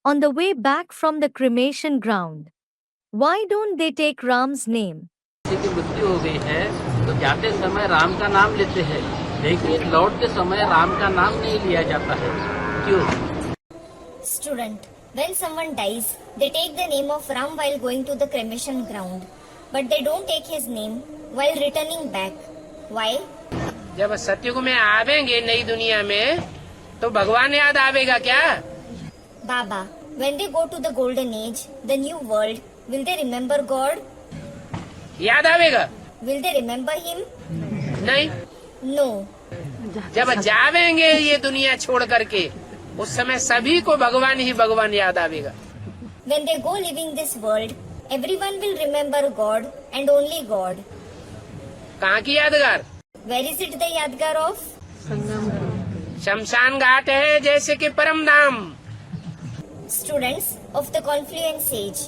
on the way back from the cremation ground. Why don't they take Ram's name? किसी की मृत्यु हो गई है तो जाते समय राम का नाम लेते हैं, लेकिन लौटते समय राम का नाम नहीं लिया जाता है, क्यों? Student, when someone dies, they take the name of Ram while going to the cremation ground, but they don't take his name while returning back. Why? जब सतयुग में आवेंगे नई दुनिया में तो भगवान याद आवेगा क्या? Baba, when they go to the golden age, the new world, will they remember God? याद आवेगा? Will they remember him? नहीं। No. जब जावेंगे ये दुनिया छोड़ करके उस समय सभी को भगवान ही भगवान याद आवेगा। When they go leaving this world, everyone will remember God and only God. कहाँ की यादगार? Where is it the Yadgar of? शमशान घाट है जैसे कि परम धाम। Students of the confluence age,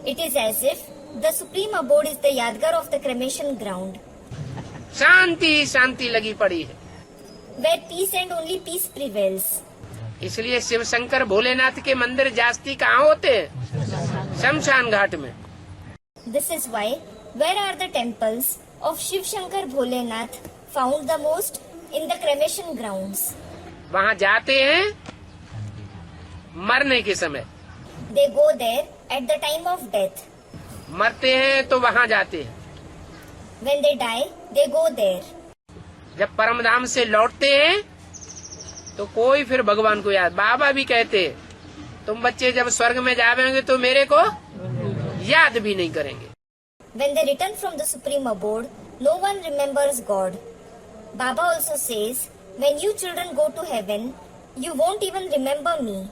it is as if the supreme abode is the Yadgar of the cremation ground, शांति शांति लगी पड़ी है। where peace and only peace prevails. इसलिए शिव शंकर भोलेनाथ के मंदिर जास्ती कहाँ होते हैं? शमशान घाट में। This is why, where are the temples of Shiv Shankar Bholenath found the most? In the cremation grounds. वहाँ जाते हैं मरने के समय। They go there at the time of death. मरते हैं तो वहाँ जाते हैं। When they die, they go there. जब परम धाम से लौटते हैं तो कोई फिर भगवान को याद। बाबा भी कहते तुम बच्चे जब स्वर्ग में जावेंगे तो मेरे को याद भी नहीं करेंगे। When they return from the supreme abode, no one remembers God. Baba also says, when you children go to heaven, you won't even remember me.